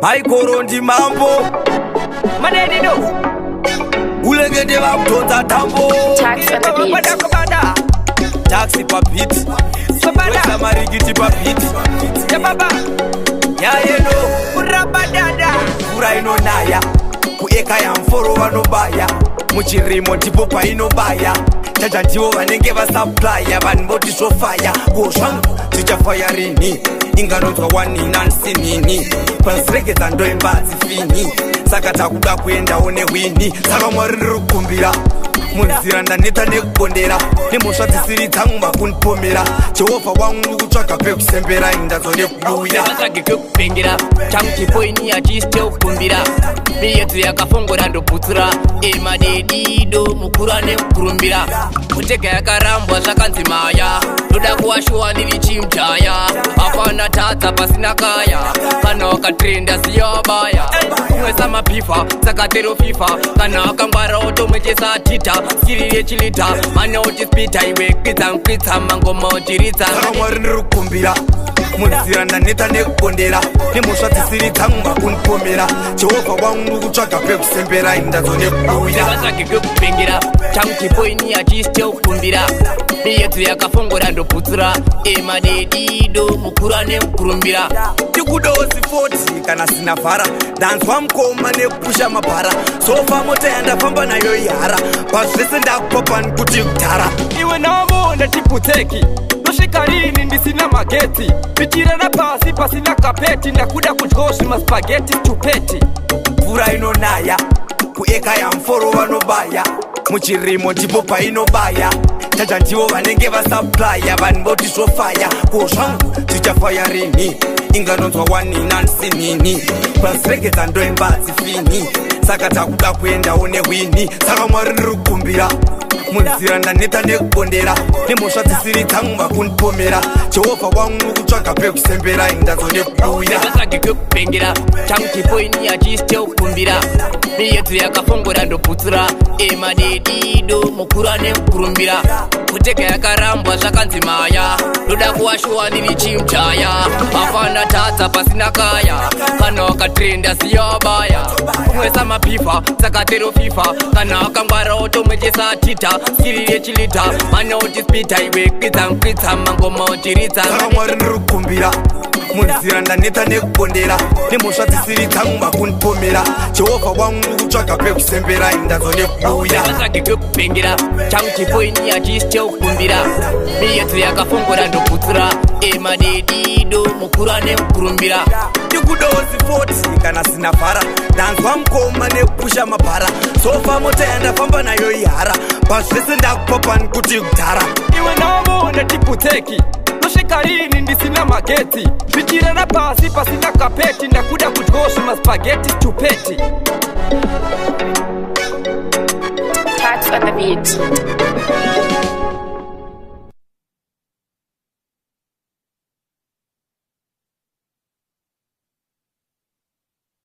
Maikoro ndi mambo Madedido Hulengede vakutonza tambo Taxi pa beat Wesa marigiti pa beat Ya baba Ya yeno Urabadada Mvura inonaya Kueka ya mforo vanobaya Muchirimo ndipo pa inobaya Chacha ndivo vanenge vasupplya vanboti zvofaya Kuzvangu tichafaya rini Inganonzwa wanina nsinini Pansiregedza ndoimbadzi fini Saka takuda kuendawo nehwini Saka mwari ndirikukumbira munzira ndaneta nekukondera nemhosva dzisiri dzangu makundipomera Jehovha wangu kutsvaga pekusembera indadzo nekuduya Vatsvage kwekupengera changu chipoini hachiste kukumbira miyedzo yakafongora ndoputsura Madedido mukura nemukurumbira kutega yakarambwa zvakanzi maya ndoda kuwashuwa ndiri chimjaya hapana tadza pasina kaya kana wakatrenda ziyabaya kumwesa mapifa sakatero fifa kana wakangwara otomwechesa tita siri yechilita mana uchispita iwe kwidza mangoma uchiridza saka mwari ndirikukumbira munzira ndaneta nekukondera nemhosva dzisiri dzangu makundipomera Jehovha wangu kutsvaga pekusembera indadzo nekuduya vatsvage kwekupengera changu chipoini hachiste kukumbira miyedzo yakafongora ndoputsura Madedido mukura nemukurumbira tikudozi 40 kana sina vhara ndanzwa mukoma nekupusha mabhara sofa mota yandafamba nayo ihara pazvese ndakupapani kuti kudhara iwe navo ndatiputeki nosvika rini ndisina magetsi pitirana pasi pasina kapeti ndakuda kudyawo zvimaspageti tupeti mvura inonaya kueka ya mforo vanobaya muchirimo ndipo painobaya chacha ndivo vanenge vasupplya vanboti zvofaya Kuzvangu tichafaya rini inganonzwa wanina nsinini pansiregedza ndoimbadzi fini saka takuda kuendawo nehwini saka mwari ndirikukumbira munzira ndaneta nekukondera nemhosva dzisiri dzangu makundipomera Jehovha wangu kutsvaga pekusembera indadzo nekuduya vatsvage kwekupengera changu chipoini hachiste kukumbira miyedzo yakafongora ndoputsura Madedido mukura nemukurumbira kutega yakarambwa zvakanzi maya ndoda kuwashuwa ndiri chimjaya hapana tadza pasina kaya kana wakatrenda ziyabaya kumwesa mapifa sakatero fifa kana wakangwara otomwechesa tita siri yechilita mana uchispita iwe kwidza mangoma uchiridza saka mwari ndirikukumbira munzira ndaneta nekukondera nemhosva dzisiri dzangu makundipomera Jehovha wangu kutsvaga pekusembera indadzo nekuduya vatsvage kwekupengera changu chipoini hachiste kukumbira miyedzo yakafongora ndoputsura Madedido mukura nemukurumbira tikudozi 40 kana sina vhara ndanzwa mukoma nekupusha mabhara sofa mota yandafamba nayo ihara pazvese ndakupapani kuti kudhara iwe navo ndatiputeki nosvika rini ndisina magetsi pitirana pasi pasina kapeti ndakuda kudyawo zvimaspageti tupeti